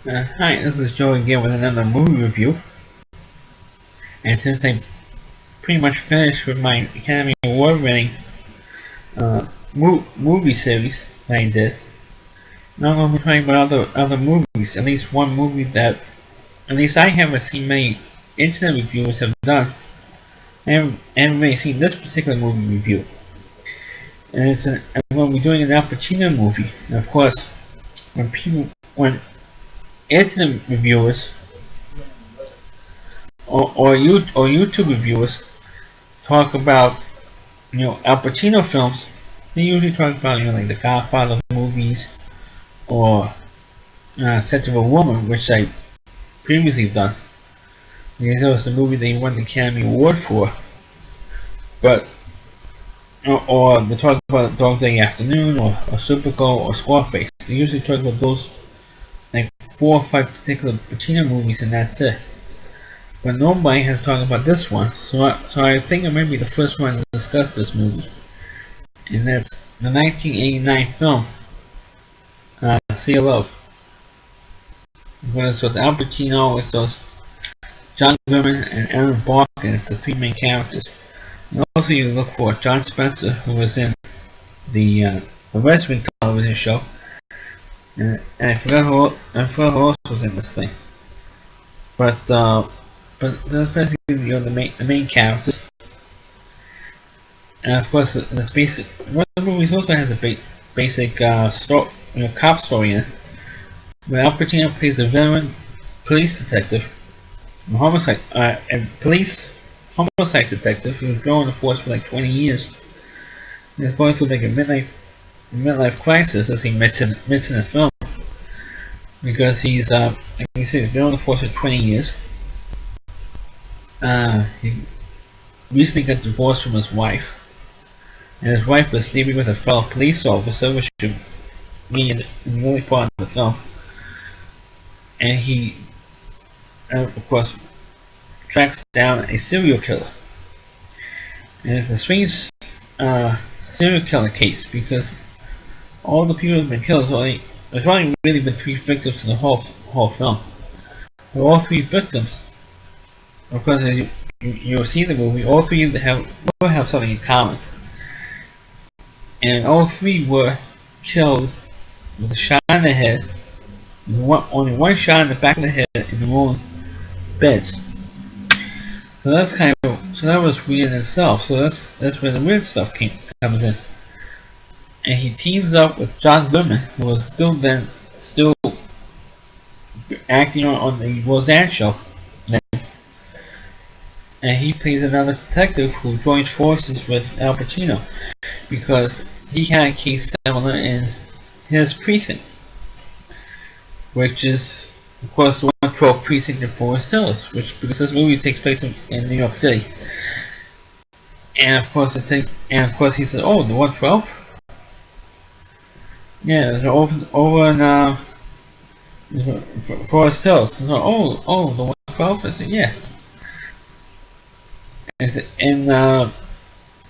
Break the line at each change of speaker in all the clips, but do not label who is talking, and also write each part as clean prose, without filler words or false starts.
Hi, this is Joe again with another movie review. And since I pretty much finished with my Academy Award winning movie series that I did, now I'm going to be talking about other movies. At least one movie that, at least I haven't seen many internet reviewers have done. I haven't really seen this particular movie review. And I'm going to be doing an Al Pacino movie. And of course, when internet reviewers or YouTube reviewers talk about Al Pacino films, they usually talk about like the Godfather movies or Scent of a Woman, which I previously done. Because it was a movie they won the Academy Award for. But or they talk about Dog Day Afternoon or Supergirl or Scarface. They usually talk about those like 4 or 5 particular Pacino movies, and that's it. But nobody has talked about this one, so I think I might be the first one to discuss this movie. And that's the 1989 film, Sea of Love. Where it's with Al Pacino, it's those John Goodman and Aaron Barker, it's the 3 main characters. And also you look for John Spencer, who was in the wrestling television show. And I forgot who else was in this thing. But that's basically the main characters. And of course, this basic. One of the movies also has a basic story, cop story in it, where Al Pacino plays a veteran police detective, homicide detective who's been on the force for like 20 years. And he's going through like a midlife crisis, as he admits in the film, because he's like you said, he's been on the force for 20 years. He recently got divorced from his wife. And his wife was sleeping with a fellow police officer, which should be in the early part of the film. And he, of course, tracks down a serial killer. And it's a strange serial killer case because all the people who've been killed, there's only really been 3 victims in the whole film. But all 3 victims, of course, as you'll see in the movie, all 3 will have something in common. And all 3 were killed with a shot in the head, only one shot in the back of the head in their own beds. So that was weird in itself. So that's where the weird stuff comes in. And he teams up with John Goodman, who was still acting on the Roseanne show. And he plays another detective who joins forces with Al Pacino because he had a case similar in his precinct, which is, of course, the 112 precinct in Forest Hills, because this movie takes place in New York City. And of course, he said, "Oh, the 112? Yeah, they're over in Forest Hills." So, the 112? I said, "Yeah." And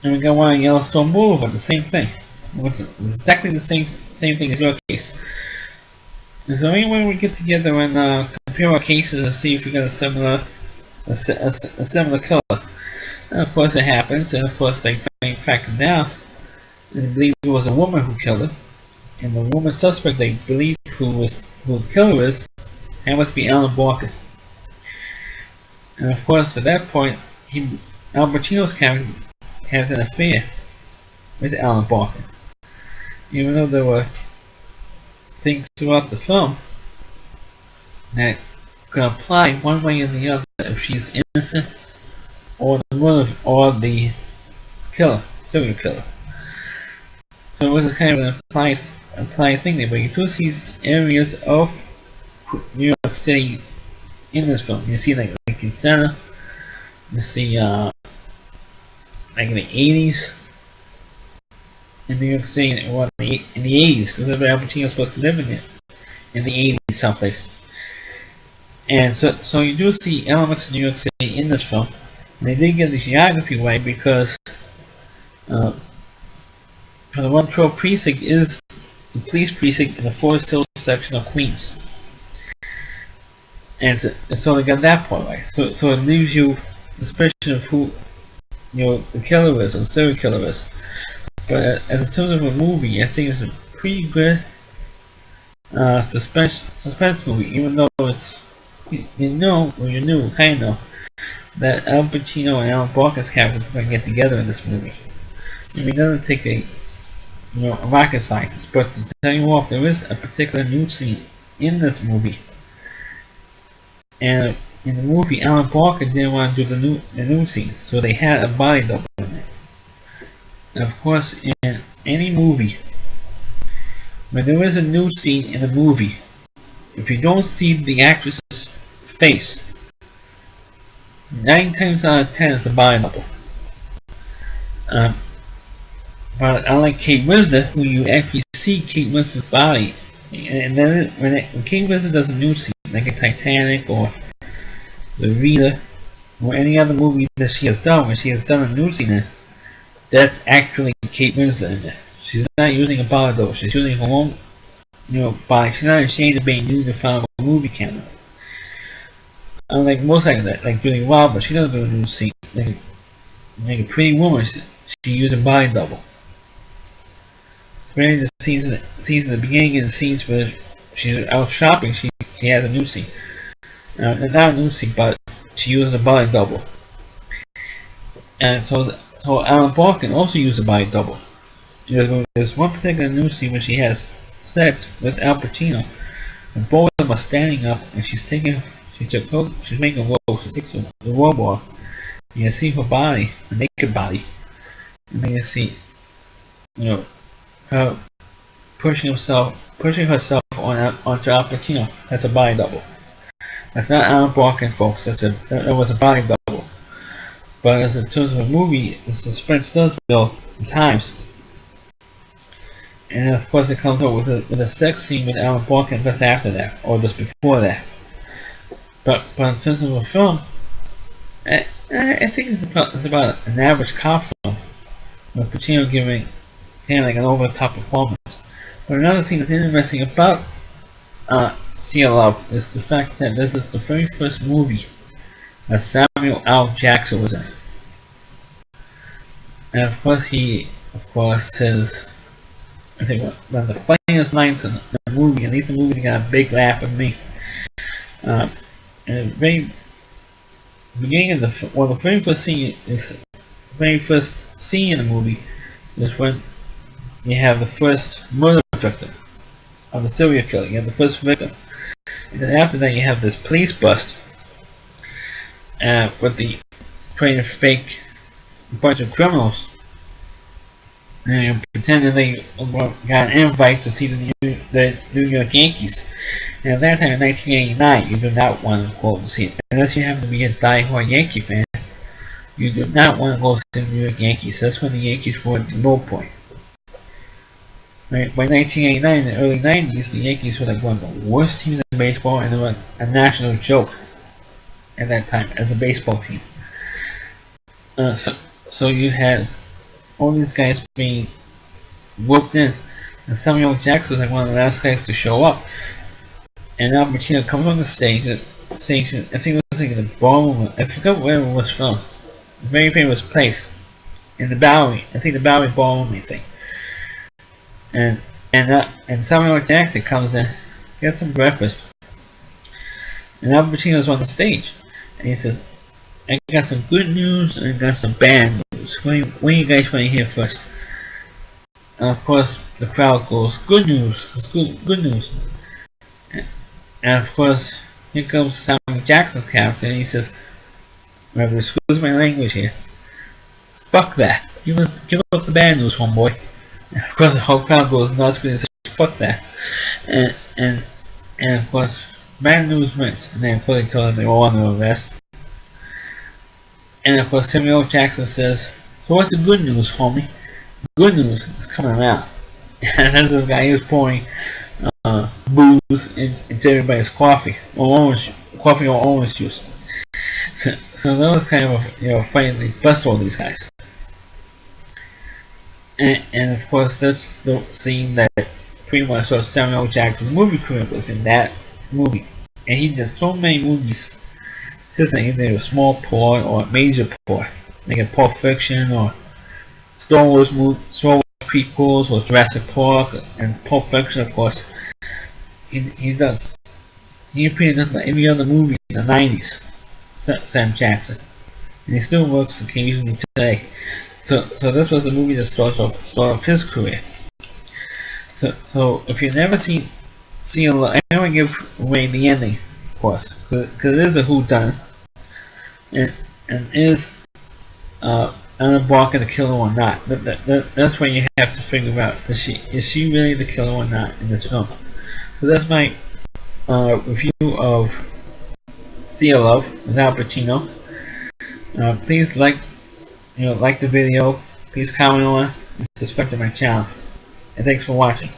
we got one on Yellowstone Boulevard, the same thing. It's exactly the same thing as your case. And so anyway, we get together and compare our cases and see if we got a similar killer. And of course it happens, and of course they track him down. And they believe it was a woman who killed him. And the woman suspect they believe who the killer is, that must be Alan Barker. And of course at that point, Al Pacino's character has an affair with Alan Barker. Even though there were things throughout the film that could apply one way or the other if she's innocent or the serial killer. So it was a kind of an implied thing there, but you do see areas of New York City in this film. You see like Lincoln Center, you see like in the 80s in New York City, in the 80s, because that's where Al Pacino was supposed to live in the 80s someplace. And so you do see elements of New York City in this film. And they did get the geography right because for the 112 precinct is the police precinct in the Forest Hills section of Queens. so they got that part right. So it leaves you the suspicion of who the killer is or the serial killer is. But as in terms of a movie, I think it's a pretty good suspense movie, even though it's you knew, kind of know, that Al Pacino and Alan Barker's characters are going to get together in this movie. I mean, it doesn't take a rocket scientist, but to tell you off, there is a particular nude scene in this movie, and in the movie, Alan Barker didn't want to do the nude scene, so they had a body double in it. And of course, in any movie, when there is a nude scene in a movie, if you don't see the actress's face, 9 times out of 10 it's a body double. But unlike Kate Winslet, who you actually see Kate Winslet's body, and then when Kate Winslet does a nude scene, like a Titanic or The Reader, or any other movie that she has done, when she has done a nude scene in, that's actually Kate Winslet in there. She's not using a body double, she's using her own body. She's not ashamed of being nude in front of a movie camera. Unlike most actors, like Julie Roberts, she doesn't do a nude scene. Like a Pretty Woman, she uses a body double. Especially the scenes in the beginning and the scenes where she's out shopping, she has a nude scene. Not a nude scene, but she uses a body double. And so Alan Barker also uses a body double. There's one particular nude scene where she has sex with Al Pacino, and both of them are standing up, and she's making a roll. She takes the robe off. You can see her body, her naked body, and then you see, her pushing herself onto Al Pacino. That's a body double. That's not Alan Barker, folks. That was a body double. But as in terms of a movie, the suspense does build in times. And then of course it comes up with a sex scene with Alan Barker just after that, or just before that. But in terms of a film, I think it's about an average cop film, with Pacino giving kind of like an over-the-top performance. But another thing that's interesting about Sea of Love is the fact that this is the very first movie that Samuel L. Jackson was in. And of course he says, I think one of the funniest lines in the movie, and the movie got a big laugh at me. And the very beginning of the very first scene in the movie is when you have the first murder victim of the serial killer. You have the first victim, and then after that you have this police bust, with the trying to fake a bunch of criminals, and pretend that they got an invite to see the New York Yankees. And at that time in 1989, you do not want to go and see it. Unless you happen to be a die-hard Yankee fan, you do not want to go see the New York Yankees. That's when the Yankees were at the low point. Right? By 1989, in the early 90s, the Yankees were like one of the worst teams in baseball, and they were a national joke at that time as a baseball team. So you had all these guys being whooped in, and Samuel Jackson was like one of the last guys to show up. And Al Pacino comes on the stage, I think it was like the ballroom, I forgot where it was from, a very famous place, in the Bowery, I think the Bowery Ballroom, I think. And Samuel Jackson comes in, gets some breakfast, and Al Pacino's on the stage, and he says, I got some good news and I got some bad news. What do you guys want to hear first? And of course, the crowd goes, good news, it's good news. And of course, here comes Samuel Jackson's character, and he says, excuse my language here, fuck that, give up the bad news, homeboy. And of course, the whole crowd goes nuts because he says, fuck that. And of course, bad news wins, and then quickly told them they were all under arrest. And of course, Samuel Jackson says, so what's the good news, homie? Good news is coming out. And that's the guy who's pouring booze into everybody's coffee or orange juice. So that was kind of fighting the bust all these guys. And of course, that's the scene that pretty much sort of Samuel Jackson's movie career was in that movie. and he does so many movies. Since either a small part or a major part, like a Pulp Fiction or Star Wars prequels or Jurassic Park and Pulp Fiction, of course. He does. He appeared in every other movie in the '90s. Sam Jackson, and he still works occasionally today. So this was the movie that starts off his career. So if you've never seen I don't want to give away the ending, of course, because it is a whodunit, and is Anna Barker the killer or not? That's when you have to figure out is she really the killer or not in this film? So that's my review of Sea of Love with Al Pacino. Please like the video. Please comment on it and subscribe to my channel. And thanks for watching.